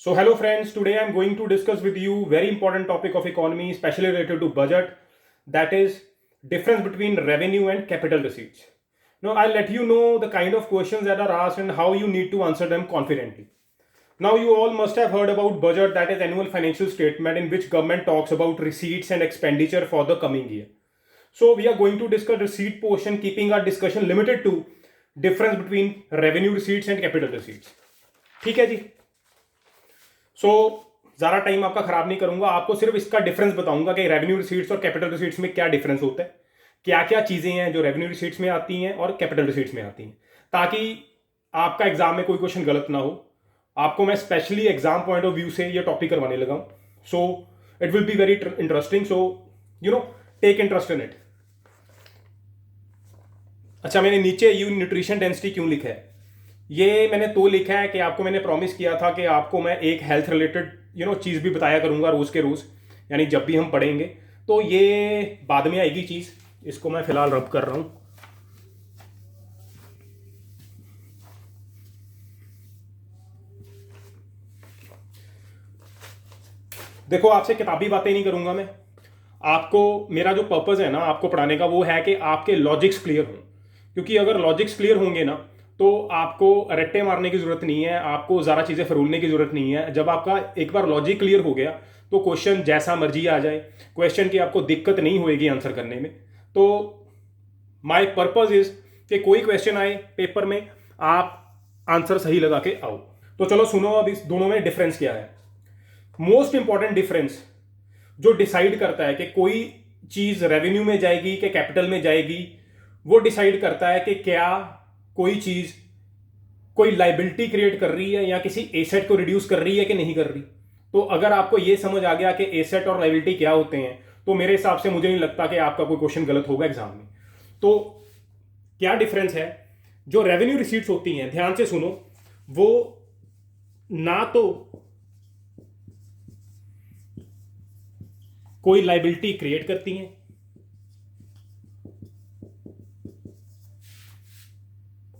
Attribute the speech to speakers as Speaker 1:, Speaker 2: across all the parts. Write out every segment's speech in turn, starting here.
Speaker 1: So hello friends, today I'm going to discuss with you very important topic of economy, especially related to budget, that is difference between revenue and capital receipts. Now I'll let you know the kind of questions that are asked and how you need to answer them confidently. Now you all must have heard about budget, that is annual financial statement in which government talks about receipts and expenditure for the coming year. So we are going to discuss receipt portion, keeping our discussion limited to difference between revenue receipts and capital receipts. ठीक है जी. सो ज़्यादा time आपका खराब नहीं करूंगा, आपको सिर्फ इसका डिफरेंस बताऊंगा कि रेवेन्यू रिसीट्स और कैपिटल रिसीट्स में क्या डिफरेंस होता है, क्या क्या चीज़ें हैं जो रेवेन्यू रिसीट्स में आती हैं और कैपिटल रिसीट्स में आती हैं, ताकि आपका एग्जाम में कोई क्वेश्चन गलत ना हो. आपको मैं specially exam point of view से ये टॉपिक करवाने लगा हूं. So it will be very interesting. So you know take interest in it. अच्छा, मैंने नीचे यू न्यूट्रिशन डेंसिटी क्यों लिखा है? ये मैंने तो लिखा है कि आपको मैंने प्रॉमिस किया था कि आपको मैं एक हेल्थ रिलेटेड चीज़ भी बताया करूंगा रोज़ के रोज़, यानी जब भी हम पढ़ेंगे. तो ये बाद में आएगी चीज़, इसको मैं फिलहाल रब कर रहा हूं. देखो, आपसे किताबी बातें नहीं करूंगा मैं. आपको मेरा जो पर्पज़ है ना आपको पढ़ाने का, वो है कि आपके लॉजिक्स क्लियर हों. क्योंकि अगर लॉजिक्स क्लियर होंगे ना तो आपको रट्टे मारने की जरूरत नहीं है, आपको ज़्यादा चीज़ें फरूलने की जरूरत नहीं है. जब आपका एक बार लॉजिक क्लियर हो गया तो क्वेश्चन जैसा मर्जी आ जाए, क्वेश्चन की आपको दिक्कत नहीं होएगी आंसर करने में. तो माय पर्पस इज कि कोई क्वेश्चन आए पेपर में, आप आंसर सही लगा के आओ. तो चलो सुनो, अब इस दोनों में डिफरेंस क्या है. मोस्ट इंपॉर्टेंट डिफरेंस जो डिसाइड करता है कि कोई चीज़ रेवेन्यू में जाएगी कि कैपिटल में जाएगी, वो डिसाइड करता है कि क्या कोई चीज कोई लाइबिलिटी क्रिएट कर रही है या किसी एसेट को रिड्यूस कर रही है कि नहीं कर रही. तो अगर आपको यह समझ आ गया कि एसेट और लाइबिलिटी क्या होते हैं, तो मेरे हिसाब से मुझे नहीं लगता कि आपका कोई क्वेश्चन गलत होगा एग्जाम में. तो क्या डिफरेंस है? जो रेवेन्यू रिसीट्स होती हैं, ध्यान से सुनो, वो ना तो कोई लाइबिलिटी क्रिएट करती हैं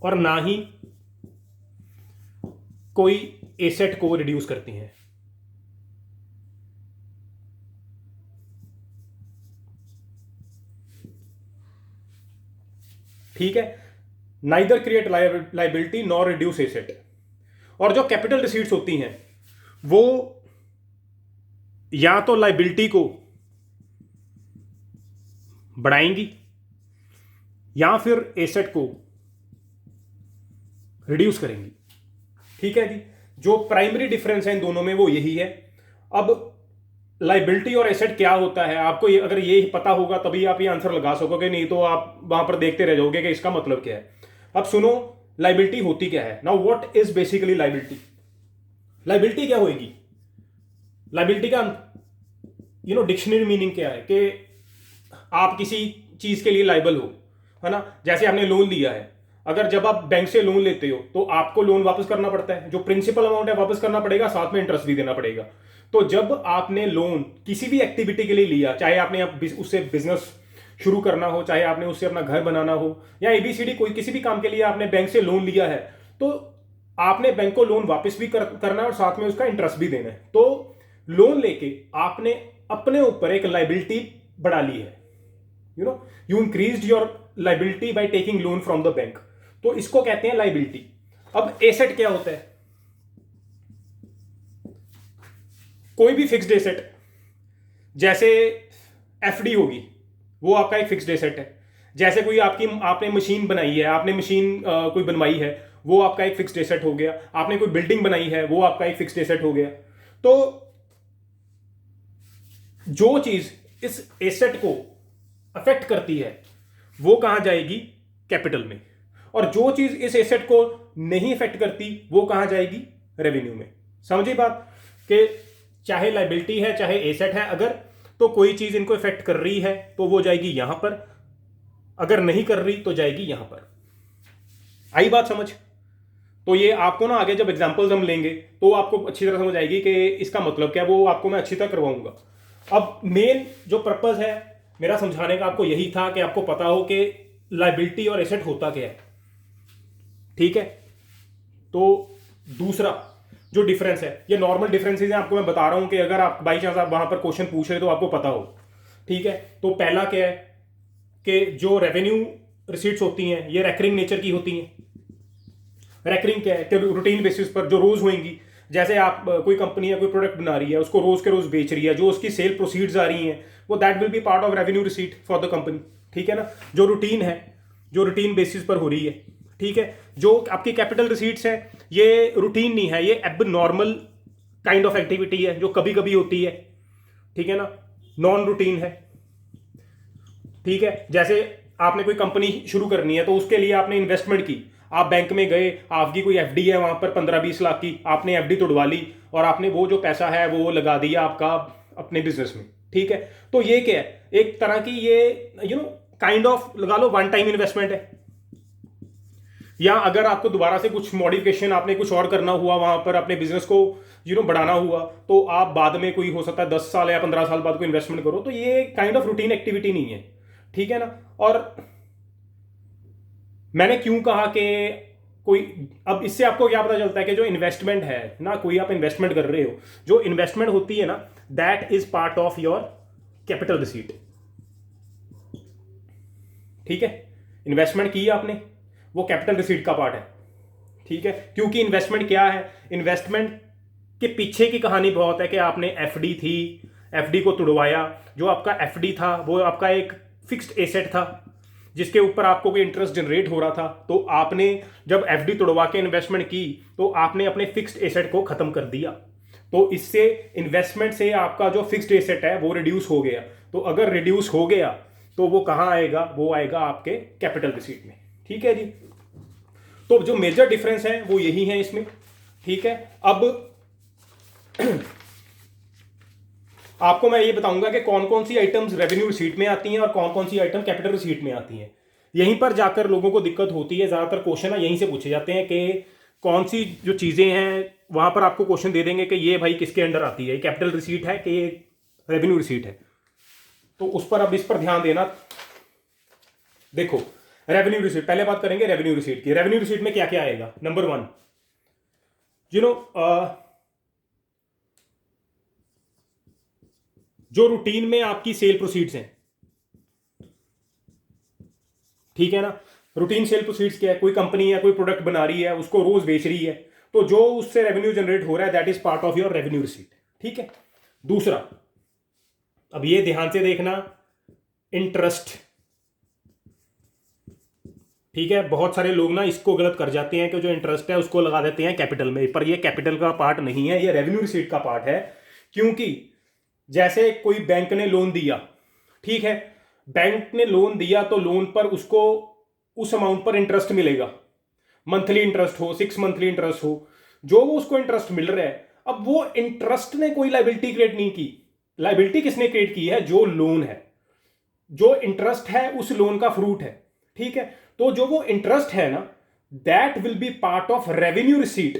Speaker 1: और ना ही कोई एसेट को रिड्यूस करती हैं. ठीक है, neither create liability nor reduce asset. और जो कैपिटल रिसीट्स होती हैं वो या तो लाइबिलिटी को बढ़ाएंगी या फिर एसेट को रिड्यूस करेंगी. ठीक है जी. जो प्राइमरी डिफरेंस है इन दोनों में वो यही है. अब लाइबिलिटी और एसेट क्या होता है, आपको अगर ये पता होगा तभी आप ये आंसर लगा सकोगे, नहीं तो आप वहां पर देखते रह जाओगे कि इसका मतलब क्या है. अब सुनो, लाइबिलिटी होती क्या है. Now what is basically liability? Liability क्या होगी? लाइबिलिटी का डिक्शनरी मीनिंग क्या है कि आप किसी चीज के लिए लाइबल हो, है ना. जैसे आपने लोन लिया है, अगर जब आप बैंक से लोन लेते हो तो आपको लोन वापस करना पड़ता है. जो प्रिंसिपल अमाउंट है वापस करना पड़ेगा, साथ में इंटरेस्ट भी देना पड़ेगा. तो जब आपने लोन किसी भी एक्टिविटी के लिए लिया, चाहे आपने उससे बिजनेस शुरू करना हो, चाहे आपने उससे अपना घर बनाना हो, या एबीसीडी कोई किसी भी काम के लिए आपने बैंक से लोन लिया है, तो आपने बैंक को लोन वापस भी करना है और साथ में उसका इंटरेस्ट भी देना है. तो लोन लेके आपने अपने ऊपर एक लाइबिलिटी बढ़ा ली है. You increased your liability by taking loan from the bank. तो इसको कहते हैं लाइबिलिटी. अब एसेट क्या होता है? कोई भी फिक्स्ड एसेट, जैसे एफडी होगी, वो आपका एक फिक्स्ड एसेट है. जैसे कोई आपने मशीन बनाई है, आपने मशीन कोई बनवाई है, वो आपका एक फिक्स्ड एसेट हो गया. आपने कोई बिल्डिंग बनाई है, वो आपका एक फिक्स्ड एसेट हो गया. तो जो चीज इस एसेट को अफेक्ट करती है वो कहां जाएगी? कैपिटल में. और जो चीज इस एसेट को नहीं अफेक्ट करती वो कहां जाएगी? रेवेन्यू में. समझी बात? कि चाहे लाइबिलिटी है चाहे एसेट है, अगर तो कोई चीज इनको इफेक्ट कर रही है तो वो जाएगी यहां पर, अगर नहीं कर रही तो जाएगी यहां पर. आई बात समझ? तो ये आपको ना आगे जब एग्जांपल्स हम लेंगे तो आपको अच्छी तरह समझ आएगी कि इसका मतलब क्या है, वो आपको मैं अच्छी तरह करवाऊंगा. अब मेन जो पर्पस है मेरा समझाने का आपको यही था कि आपको पता हो कि लाइबिलिटी और एसेट होता क्या है. ठीक है. तो दूसरा, जो डिफरेंस है, ये नॉर्मल डिफरेंसेज हैं, आपको मैं बता रहा हूं कि अगर आप बाई चांस आप वहां पर क्वेश्चन पूछ रहे तो आपको पता हो। ठीक है, तो पहला क्या है कि जो रेवेन्यू रिसीट्स होती हैं ये रेकरिंग नेचर की होती हैं। रेकरिंग क्या है कि रूटीन बेसिस पर जो रोज होंगी, जैसे आप कोई कंपनी है कोई प्रोडक्ट बना रही है, उसको रोज के रोज बेच रही है, जो उसकी सेल प्रोसीड्स आ रही हैं वो that will be part of revenue receipt for the company. ठीक है ना, जो रूटीन है, जो रूटीन बेसिस पर हो रही है। ठीक है, जो आपकी कैपिटल रिसीट्स है ये रूटीन नहीं है, ये एब नॉर्मल काइंड ऑफ एक्टिविटी है जो कभी कभी होती है। ठीक है ना, नॉन रूटीन है। ठीक है, जैसे आपने कोई कंपनी शुरू करनी है तो उसके लिए आपने इन्वेस्टमेंट की, आप बैंक में गए, आपकी कोई एफडी है वहां पर 15-20 लाख की, आपने एफडी तोड़वा ली और आपने वो जो पैसा है वो लगा दिया आपका अपने बिजनेस में। ठीक है, तो ये क्या है, एक तरह की ये काइंड ऑफ लगा लो वन टाइम इन्वेस्टमेंट है। या अगर आपको दोबारा से कुछ मॉडिफिकेशन, आपने कुछ और करना हुआ वहां पर अपने बिजनेस को बढ़ाना हुआ, तो आप बाद में कोई हो सकता है 10 साल या 15 साल बाद कोई इन्वेस्टमेंट करो, तो ये काइंड ऑफ रूटीन एक्टिविटी नहीं है। ठीक है ना, और मैंने क्यों कहा कि कोई, अब इससे आपको क्या पता चलता है कि जो इन्वेस्टमेंट है ना, कोई आप इन्वेस्टमेंट कर रहे हो, जो इन्वेस्टमेंट होती है ना that is part of your capital receipt. ठीक है, इन्वेस्टमेंट की आपने, वो कैपिटल रिसीट का पार्ट है। ठीक है, क्योंकि इन्वेस्टमेंट क्या है, इन्वेस्टमेंट के पीछे की कहानी बहुत है कि आपने एफडी थी, एफडी को तुड़वाया, जो आपका एफडी था वो आपका एक फिक्स्ड एसेट था जिसके ऊपर आपको कोई इंटरेस्ट जनरेट हो रहा था, तो आपने जब एफडी तोड़वा के इन्वेस्टमेंट की तो आपने अपने फिक्स्ड एसेट को खत्म कर दिया, तो इससे इन्वेस्टमेंट से आपका जो फिक्स्ड एसेट है वो रिड्यूस हो गया। तो अगर रिड्यूस हो गया तो वो कहाँ आएगा, वो आएगा आपके कैपिटल रिसीट में। ठीक है जी, तो जो मेजर डिफरेंस है वो यही है इसमें। ठीक है, अब आपको मैं ये बताऊंगा कि कौन कौन सी आइटम्स रेवेन्यू रिसीट में आती हैं और कौन कौन सी आइटम कैपिटल रिसीट में आती हैं। यहीं पर जाकर लोगों को दिक्कत होती है, ज्यादातर क्वेश्चन यहीं से पूछे जाते हैं कि कौन सी जो चीजें हैं, वहां पर आपको क्वेश्चन दे देंगे कि ये भाई किसके अंडर आती है, कैपिटल रिसीट है कि ये रेवेन्यू रिसीट है। तो उस पर अब इस पर ध्यान देना। देखो, रेवेन्यू रिसीट, पहले बात करेंगे रेवेन्यू रिसीट की। रेवेन्यू रिसीट में क्या क्या आएगा। नंबर 1, जो रूटीन में आपकी सेल प्रोसीड्स हैं। ठीक है ना, रूटीन सेल प्रोसीड्स क्या है, कोई कंपनी है कोई प्रोडक्ट बना रही है, उसको रोज बेच रही है, तो जो उससे रेवेन्यू जनरेट हो रहा है that is part of your revenue receipt. ठीक है, दूसरा, अब ये ध्यान से देखना, इंटरेस्ट। ठीक है, बहुत सारे लोग ना इसको गलत कर जाते हैं कि जो इंटरेस्ट है उसको लगा देते हैं कैपिटल में, पर ये कैपिटल का पार्ट नहीं है, ये रेवेन्यू रिसीट का पार्ट है। क्योंकि जैसे कोई बैंक ने लोन दिया, ठीक है, बैंक ने लोन दिया तो लोन पर उसको उस अमाउंट पर इंटरेस्ट मिलेगा, मंथली इंटरेस्ट हो, 6 मंथली इंटरेस्ट हो, जो वो उसको इंटरेस्ट मिल रहा है। अब वो इंटरेस्ट ने कोई लाइबिलिटी क्रिएट नहीं की, लाइबिलिटी किसने क्रिएट की है, जो लोन है, जो इंटरेस्ट है उस लोन का फ्रूट है। ठीक है, तो जो वो इंटरेस्ट है ना that will be part of revenue receipt.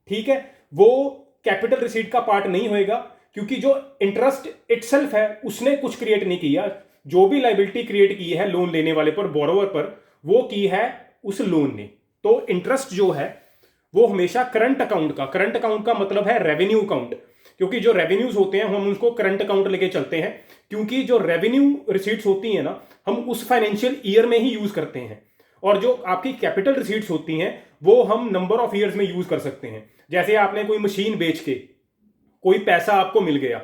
Speaker 1: ठीक है, वो कैपिटल रिसीट का पार्ट नहीं होएगा, क्योंकि जो इंटरेस्ट इटसेल्फ है उसने कुछ क्रिएट नहीं किया, जो भी लाइबिलिटी क्रिएट की है लोन लेने वाले पर, बोरोवर पर, वो की है उस लोन ने। तो इंटरेस्ट जो है वो हमेशा करंट अकाउंट का, करंट अकाउंट का मतलब है रेवेन्यू अकाउंट, क्योंकि जो रेवेन्यूज होते हैं हम उनको करंट अकाउंट लेके चलते हैं, क्योंकि जो रेवेन्यू रिसीट्स होती हैं ना हम उस फाइनेंशियल ईयर में ही यूज करते हैं, और जो आपकी कैपिटल रिसीट्स होती हैं वो हम नंबर ऑफ ईयर्स में यूज कर सकते हैं। जैसे आपने कोई मशीन बेच के कोई पैसा आपको मिल गया,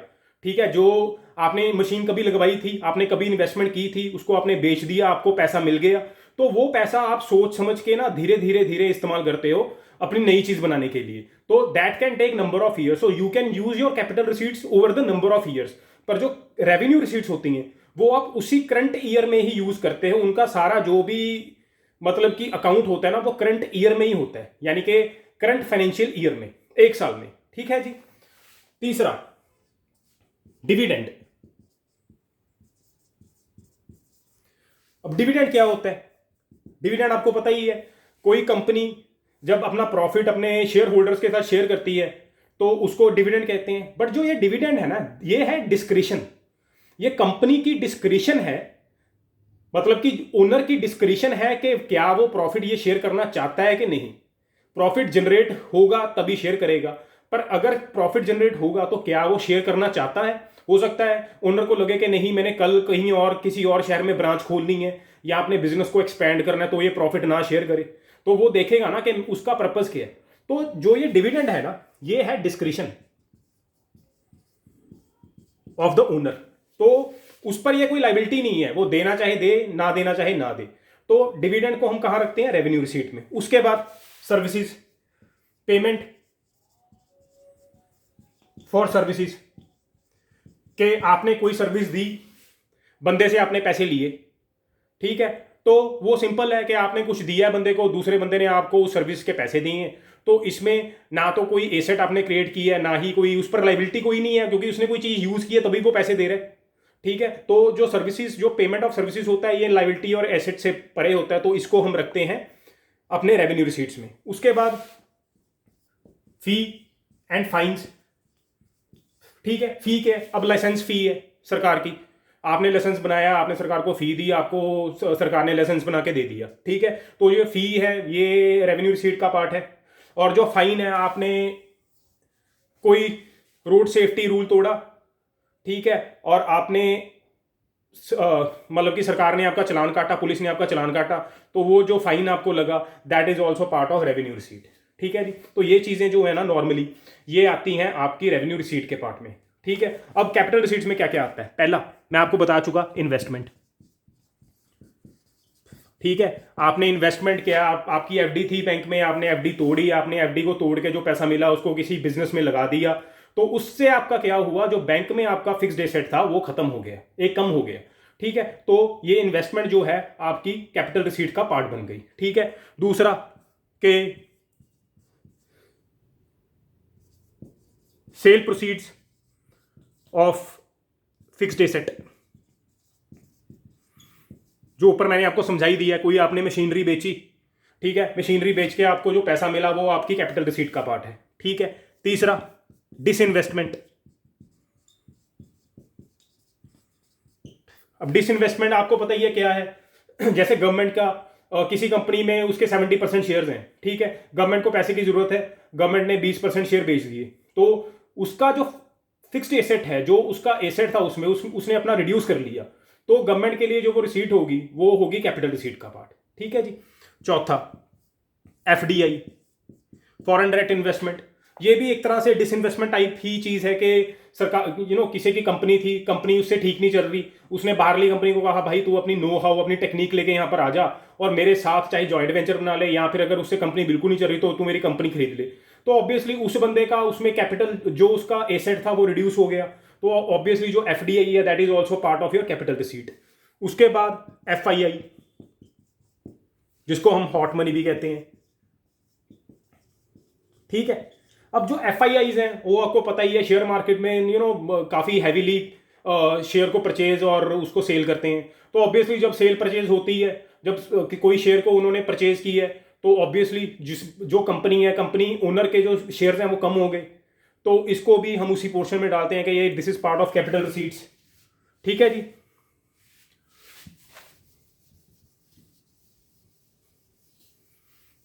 Speaker 1: ठीक है, जो आपने मशीन कभी लगवाई थी, आपने कभी इन्वेस्टमेंट की थी, उसको आपने बेच दिया, आपको पैसा मिल गया, तो वो पैसा आप सोच समझ के ना धीरे धीरे धीरे इस्तेमाल करते हो अपनी नई चीज बनाने के लिए, तो that can take number of years, so you can use your capital receipts over the number of years. पर जो रेवेन्यू रिसीट्स होती हैं वो आप उसी करंट ईयर में ही यूज करते हो, उनका सारा जो भी मतलब कि अकाउंट होता है ना वो करंट ईयर में ही होता है, यानी कि करंट फाइनेंशियल ईयर में, एक साल में। ठीक है जी, तीसरा, डिविडेंड। अब डिविडेंड क्या होता है, डिविडेंड आपको पता ही है, कोई कंपनी जब अपना प्रॉफिट अपने शेयर होल्डर्स के साथ शेयर करती है तो उसको डिविडेंड कहते हैं। बट जो ये डिविडेंड है ना ये है डिस्क्रिशन, ये कंपनी की डिस्क्रिशन है, मतलब कि ओनर की डिस्क्रिशन है कि क्या वो प्रॉफिट ये शेयर करना चाहता है कि नहीं। प्रॉफिट जनरेट होगा तभी शेयर करेगा। पर अगर प्रॉफिट जनरेट होगा तो क्या वो शेयर करना चाहता है? हो सकता है ओनर को लगे कि नहीं, मैंने कल कहीं और किसी और शहर में ब्रांच खोलनी है या अपने बिजनेस को एक्सपेंड करना है, तो ये प्रॉफिट ना शेयर करे। तो वो देखेगा ना कि उसका पर्पस क्या है। तो जो ये डिविडेंड है ना, ये है डिस्क्रिशन ऑफ द ओनर। तो उस पर ये कोई लाइबिलिटी नहीं है, वो देना चाहे दे, ना देना चाहे ना दे। तो डिविडेंड को हम कहां रखते हैं? रेवेन्यू रिसीट में। उसके बाद सर्विसेज, पेमेंट फॉर सर्विसेज, कि आपने कोई सर्विस दी, बंदे से आपने पैसे लिए, ठीक है, तो वो सिंपल है कि आपने कुछ दिया है बंदे को, दूसरे बंदे ने आपको उस सर्विस के पैसे दिए हैं। तो इसमें ना तो कोई एसेट आपने क्रिएट किया है, ना ही कोई उस पर लाइबिलिटी कोई नहीं है, क्योंकि उसने कोई चीज यूज की है तभी वो पैसे दे रहे हैं, ठीक है। तो जो सर्विसेज, जो पेमेंट ऑफ सर्विसेज होता है, ये लाइबिलिटी और एसेट से परे होता है, तो इसको हम रखते हैं अपने रेवेन्यू रिसीट्स में। उसके बाद फी एंड फाइन्स, ठीक है। फी के, अब लाइसेंस फी है सरकार की, आपने लाइसेंस बनाया, आपने सरकार को फी दी, आपको सरकार ने लाइसेंस बना के दे दिया, ठीक है। तो ये फी है, ये रेवेन्यू रिसीट का पार्ट है। और जो फाइन है, आपने कोई रोड सेफ्टी रूल तोड़ा, ठीक है, और आपने मतलब कि सरकार ने आपका चालान काटा, पुलिस ने आपका चालान काटा, तो वो जो फाइन आपको लगा, that is also part of revenue receipt, ठीक है जी। तो ये चीजें जो है ना, नॉर्मली ये आती हैं आपकी रेवेन्यू रिसीट के पार्ट में, ठीक है। अब कैपिटल रिसीट्स में क्या क्या आता है? पहला मैं आपको बता चुका, इन्वेस्टमेंट, ठीक है। आपने इन्वेस्टमेंट किया, आपकी एफडी थी बैंक में, आपने एफडी तोड़ी, आपने एफडी को तोड़ के जो पैसा मिला उसको किसी बिजनेस में लगा दिया, तो उससे आपका क्या हुआ? जो बैंक में आपका फिक्स्ड एसेट था वो खत्म हो गया, एक कम हो गया, ठीक है। तो ये इन्वेस्टमेंट जो है आपकी कैपिटल रिसीट का पार्ट बन गई, ठीक है। दूसरा के sale proceeds of fixed asset, जो ऊपर मैंने आपको समझाई दिया, कोई आपने मशीनरी बेची, ठीक है, मशीनरी बेच के आपको जो पैसा मिला वो आपकी कैपिटल रिसीट का पार्ट है, ठीक है। तीसरा डिसइन्वेस्टमेंट। अब डिसइन्वेस्टमेंट आपको पता ही है क्या है। जैसे गवर्नमेंट का किसी कंपनी में उसके 70% शेयर्स हैं, ठीक है, गवर्नमेंट को पैसे की जरूरत है, गवर्नमेंट ने 20% शेयर बेच दिए, तो उसका जो फिक्स्ड एसेट है, जो उसका एसेट था उसमें उसने अपना रिड्यूस कर लिया, तो गवर्नमेंट के लिए जो वो रिसीट होगी वो होगी कैपिटल रिसीट का पार्ट, ठीक है जी। चौथा एफडीआई, फॉरेन डायरेक्ट इन्वेस्टमेंट, ये भी एक तरह से डिसइन्वेस्टमेंट टाइप ही चीज है कि सरकार, किसी की कंपनी थी, कंपनी उससे ठीक नहीं चल रही, उसने बाहरली कंपनी को कहा भाई तू अपनी नो हाउ, अपनी टेक्निक लेके यहाँ पर आ जा और मेरे साथ चाहे जॉइंट वेंचर बना ले, या फिर अगर उससे कंपनी बिल्कुल नहीं चल रही तो तू मेरी कंपनी खरीद ले। तो ऑब्वियसली उस बंदे का उसमें कैपिटल, जो उसका एसेट था वो रिड्यूस हो गया, तो ऑब्वियसली जो एफडीआई है that is also part of your capital receipt. उसके बाद एफआईआई, जिसको हम हॉट मनी भी कहते हैं, ठीक है। अब जो एफआईआईज हैं वो आपको पता ही है, शेयर मार्केट में काफी हैवीली शेयर को परचेज और उसको सेल करते हैं। तो ऑब्वियसली जब सेल परचेज होती है, जब कोई शेयर को उन्होंने परचेज की है, तो ऑब्वियसली जो कंपनी है, कंपनी ओनर के जो शेयर्स हैं वो कम हो गए, तो इसको भी हम उसी पोर्शन में डालते हैं कि ये this is part of capital receipts, ठीक है जी।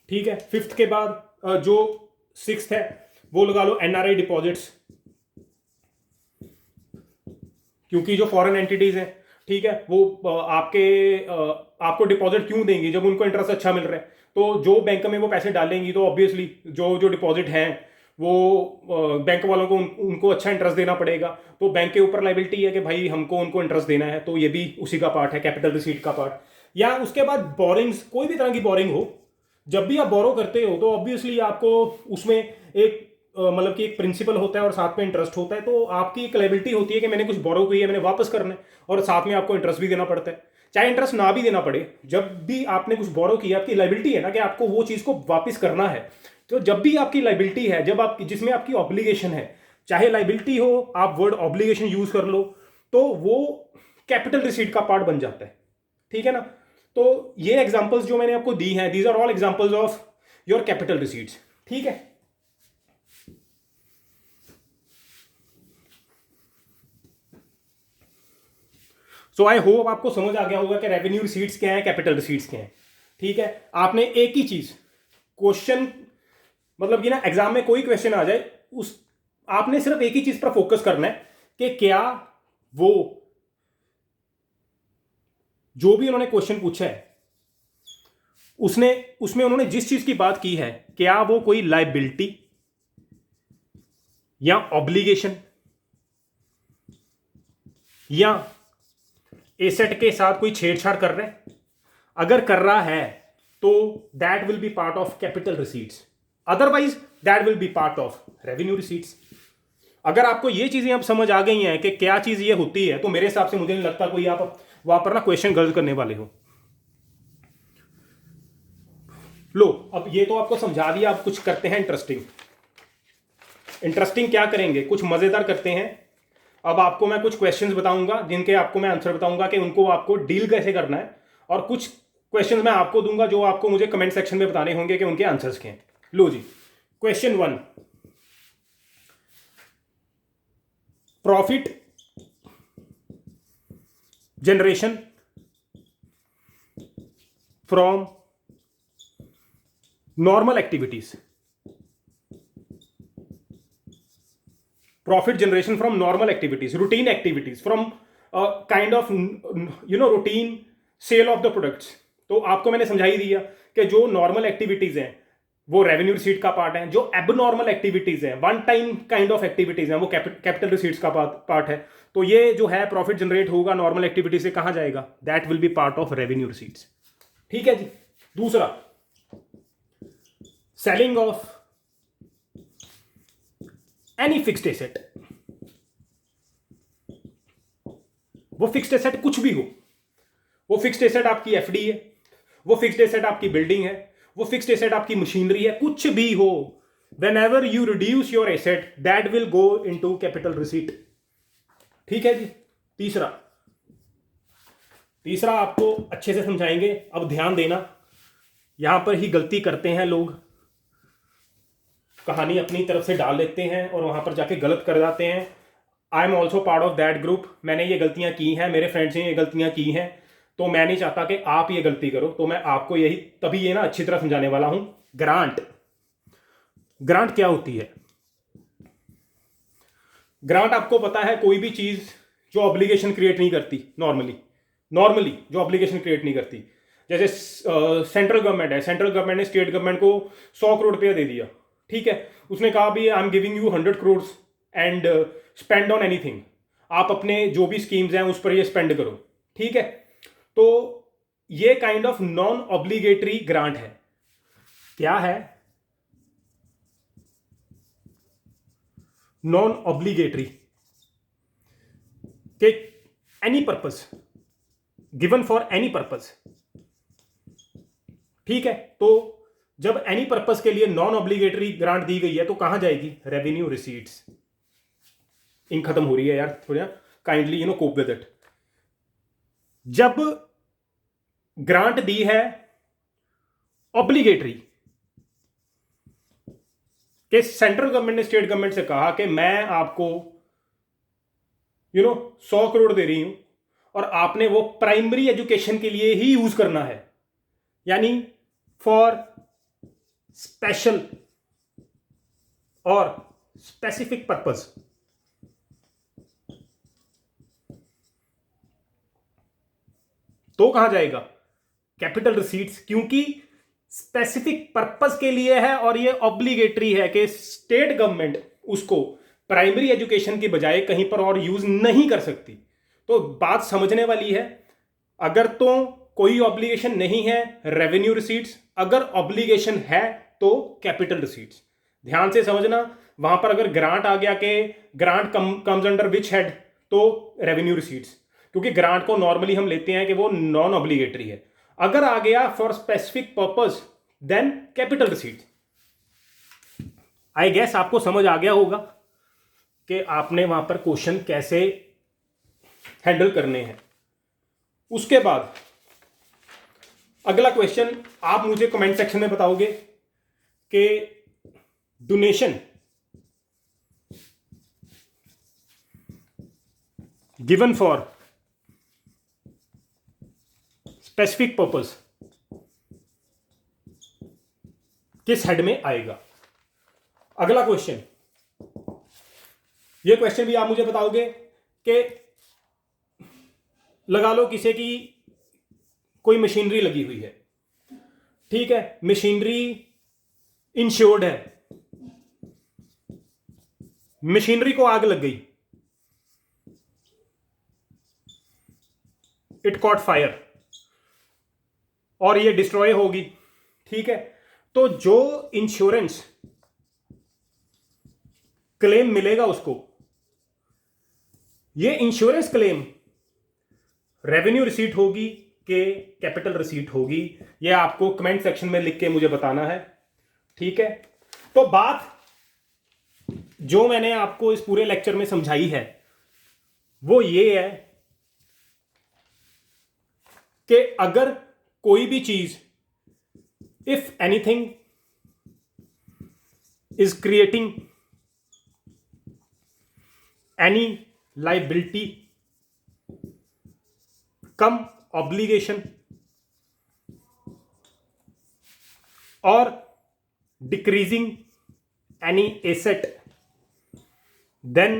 Speaker 1: ठीक है, फिफ्थ के बाद जो सिक्स्थ है वो लगा लो एनआरआई डिपॉजिट्स, क्योंकि जो फॉरेन एंटिटीज हैं, ठीक है, वो आपको डिपॉजिट क्यों देंगी जब उनको इंटरेस्ट अच्छा मिल रहा है। तो जो बैंक में वो पैसे डालेंगी तो ऑब्वियसली जो जो डिपॉजिट हैं वो बैंक वालों को उनको अच्छा इंटरेस्ट देना पड़ेगा, तो बैंक के ऊपर लाइबिलिटी है कि भाई हमको उनको इंटरेस्ट देना है, तो ये भी उसी का पार्ट है, कैपिटल रिसीट का पार्ट। या उसके बाद बोरिंग्स, कोई भी तरह की बोरिंग हो, जब भी आप बोरो करते हो तो ऑब्वियसली आपको उसमें एक मतलब कि एक प्रिंसिपल होता है और साथ में इंटरेस्ट होता है, तो आपकी एक लायबिलिटी होती है कि मैंने कुछ बोरो किया है, मैंने वापस करना है, और साथ में आपको इंटरेस्ट भी देना पड़ता है, चाहे इंटरेस्ट ना भी देना पड़े। जब भी आपने कुछ बोरो किया, आपकी लायबिलिटी है ना कि आपको वो चीज़ को वापस करना है। तो जब भी आपकी लायबिलिटी है, जब आप जिसमें आपकी ऑब्लिगेशन है, चाहे लायबिलिटी हो, आप वर्ड ऑब्लिगेशन यूज कर लो, तो वो कैपिटल रिसीट का पार्ट बन जाता है, ठीक है ना। तो ये एग्जांपल्स जो मैंने आपको दी हैं, these are all examples of your capital receipts, ठीक है। सो आई होप आपको समझ आ गया होगा कि रेवेन्यू रिसीट्स क्या है, कैपिटल रिसीट्स क्या है, ठीक है। आपने एक ही चीज क्वेश्चन मतलब कि ना एग्जाम में कोई क्वेश्चन आ जाए, उस आपने सिर्फ एक ही चीज पर फोकस करना है कि क्या वो जो भी उन्होंने क्वेश्चन पूछा है उसने उसमें उन्होंने जिस चीज की बात की है, क्या वो कोई लायबिलिटी या ऑब्लिगेशन या एसेट के साथ कोई छेड़छाड़ कर रहा है। अगर कर रहा है तो that will be part of capital receipts, otherwise that will be part of revenue receipts. अगर आपको ये चीजें अब समझ आ गई हैं कि क्या चीज ये होती है, तो मेरे हिसाब से मुझे नहीं लगता कोई आप वहां पर ना क्वेश्चन गलत करने वाले हो। लो, अब ये तो आपको समझा दिया, अब कुछ करते हैं इंटरेस्टिंग। इंटरेस्टिंग क्या करेंगे, कुछ मजेदार करते हैं। अब आपको मैं कुछ क्वेश्चंस बताऊंगा जिनके आपको मैं आंसर बताऊंगा कि उनको आपको डील कैसे करना है, और कुछ क्वेश्चंस मैं आपको दूंगा जो आपको मुझे कमेंट सेक्शन में बताने होंगे कि उनके आंसर्स क्या हैं। लो जी, question 1, profit generation from normal activities. Profit generation from normal activities, routine activities, from a kind of routine sale of the products। तो आपको मैंने समझा ही दिया कि जो नॉर्मल एक्टिविटीज हैं वो रेवेन्यू रिसीट का पार्ट है, जो एबनॉर्मल एक्टिविटीज हैं, one time kind of activities हैं, वो कैपिटल रिसीट्स का पार्ट है। तो ये जो है प्रॉफिट जनरेट होगा नॉर्मल एक्टिविटी से, कहां जाएगा, that will be part of revenue receipts. ठीक है जी। दूसरा, selling of any fixed asset. वो फिक्स्ड एसेट कुछ भी हो, वो फिक्स्ड एसेट आपकी एफडी है, वो फिक्स्ड एसेट आपकी बिल्डिंग है, वो फिक्स्ड एसेट आपकी मशीनरी है, कुछ भी हो, when ever you reduce your asset that will go into capital receipt. ठीक है जी। तीसरा आपको अच्छे से समझाएंगे, अब ध्यान देना, यहां पर ही गलती करते हैं लोग, कहानी अपनी तरफ से डाल लेते हैं और वहां पर जाके गलत कर जाते हैं। I am also part of that group. मैंने ये गलतियां की हैं, मेरे फ्रेंड्स ने ये गलतियां की हैं, तो मैं नहीं चाहता कि आप ये गलती करो, तो मैं आपको यही तभी ये ना अच्छी तरह समझाने वाला हूं। ग्रांट क्या होती है? ग्रांट आपको पता है, कोई भी चीज जो ऑब्लिगेशन क्रिएट नहीं करती, नॉर्मली जो ऑब्लिगेशन क्रिएट नहीं करती। जैसे सेंट्रल गवर्नमेंट है, सेंट्रल गवर्नमेंट ने स्टेट गवर्नमेंट को 100 करोड़ रुपया दे दिया, ठीक है, उसने कहा भी I am giving you 100 crore and spend on anything, आप अपने जो भी स्कीम्स हैं उस पर ये स्पेंड करो। ठीक है, तो ये kind of non obligatory grant है। क्या है? नॉन ऑब्लिगेटरी के any purpose, given for any purpose. ठीक है, तो जब एनी पर्पस के लिए नॉन ऑब्लिगेटरी ग्रांट दी गई है तो कहां जाएगी? Revenue receipts. इंक खत्म हो रही है यार, थोड़ा काइंडली कोप विद इट। जब ग्रांट दी है ऑब्लिगेटरी, कि सेंट्रल गवर्नमेंट ने स्टेट गवर्नमेंट से कहा कि मैं आपको 100 करोड़ दे रही हूं और आपने वो प्राइमरी एजुकेशन के लिए ही यूज करना है, यानी फॉर स्पेशल और स्पेसिफिक पर्पस। तो कहां जाएगा? कैपिटल रिसीट्स, क्योंकि स्पेसिफिक पर्पस के लिए है और ये ऑब्लिगेटरी है कि स्टेट गवर्नमेंट उसको प्राइमरी एजुकेशन की बजाय कहीं पर और यूज नहीं कर सकती। तो बात समझने वाली है। अगर तो कोई ऑब्लिगेशन नहीं है, रेवेन्यू रिसीट्स, अगर ऑब्लिगेशन है तो कैपिटल रिसीट्स। ध्यान से समझना, वहां पर अगर ग्रांट आ गया कि grant comes under which head, तो रेवेन्यू रिसीट्स, क्योंकि ग्रांट को नॉर्मली हम लेते हैं कि वो नॉन ऑब्लिगेटरी है। अगर आ गया for specific purpose, then capital receipts. I guess आपको समझ आ गया होगा कि आपने वहां पर क्वेश्चन कैसे हैंडल करने हैं। उसके बाद अगला क्वेश्चन आप मुझे कमेंट सेक्शन में बताओगे कि donation given for specific purpose किस हेड में आएगा? अगला क्वेश्चन, ये क्वेश्चन भी आप मुझे बताओगे कि लगा लो किसी की कोई मशीनरी लगी हुई है, ठीक है, मशीनरी इंश्योर्ड है, मशीनरी को आग लग गई, इट कॉट फायर और ये डिस्ट्रॉय होगी, ठीक है। तो जो इंश्योरेंस क्लेम मिलेगा उसको, ये इंश्योरेंस क्लेम रेवेन्यू रिसीट होगी कि कैपिटल रिसीट होगी, ये आपको कमेंट सेक्शन में लिख के मुझे बताना है, ठीक है। तो बात जो मैंने आपको इस पूरे लेक्चर में समझाई है वो ये है कि अगर कोई भी चीज, if anything is creating any liability come obligation और decreasing any asset, then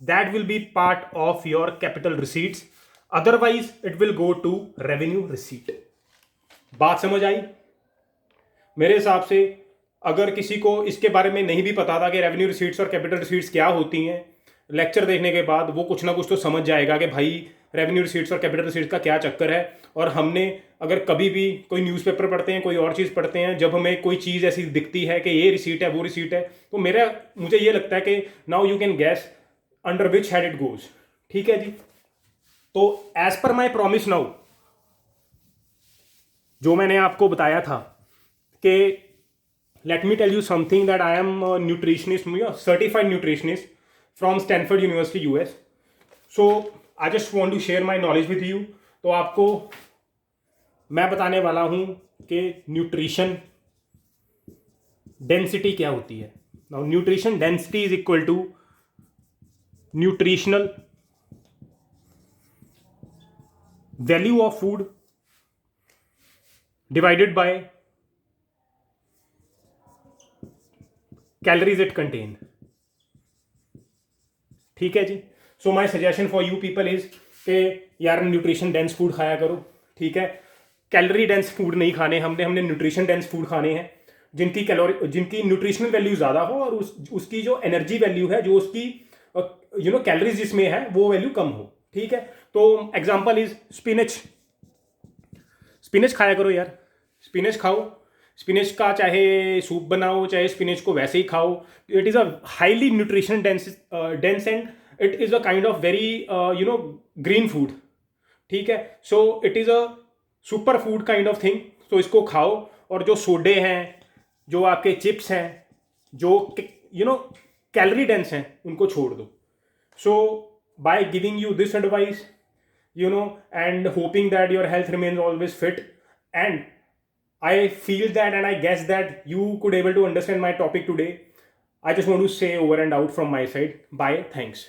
Speaker 1: that will be part of your capital receipts, otherwise it will go to revenue receipt। बात समझ आई? मेरे हिसाब से अगर किसी को इसके बारे में नहीं भी पता था कि रेवेन्यू रिसीट्स और कैपिटल रिसीट्स क्या होती हैं, लेक्चर देखने के बाद वो कुछ ना कुछ तो समझ जाएगा कि भाई रेवेन्यू रिसीट्स और कैपिटल रिसीट्स का क्या चक्कर है। और हमने अगर कभी भी कोई न्यूज़पेपर पढ़ते हैं, कोई और चीज़ पढ़ते हैं, जब हमें कोई चीज़ ऐसी दिखती है कि ये रिसीट है वो रिसीट है, तो मुझे ये लगता है कि now you can gas under which head it goes. ठीक है जी। तो as per my promise now, जो मैंने आपको बताया था कि let me tell you something that I am nutritionist, certified nutritionist from Stanford University US. So I just want to share my knowledge with you. तो आपको मैं बताने वाला हूं कि न्यूट्रिशन डेंसिटी क्या होती है। Now nutrition density is equal to nutritional value of food divided by calories it contain. ठीक है जी। So my suggestion for you people is के यार न्यूट्रिशन डेंस फूड खाया करो। ठीक है, कैलोरी डेंस फूड नहीं खाने हमने न्यूट्रिशन डेंस फूड खाने हैं जिनकी न्यूट्रिशनल वैल्यू ज़्यादा हो और उसकी जो एनर्जी वैल्यू है, जो उसकी कैलोरीज जिसमें है वो वैल्यू कम हो। ठीक है, तो एग्जाम्पल इज स्पिनच। स्पिनच खाया करो यार, स्पिनच खाओ। स्पिनच का चाहे सूप बनाओ, चाहे स्पिनच को वैसे ही खाओ। It is a highly nutrition dense and it is a kind of very green food. ठीक है, so it is a super food kind of thing. तो इसको खाओ और जो सोडे हैं, जो आपके चिप्स हैं, जो कैलोरी डेंस हैं, उनको छोड़ दो। So by giving you this advice and hoping that your health remains always fit, and I feel that and I guess that you could able to understand my topic today. I just want to say over and out from my side. Bye. Thanks.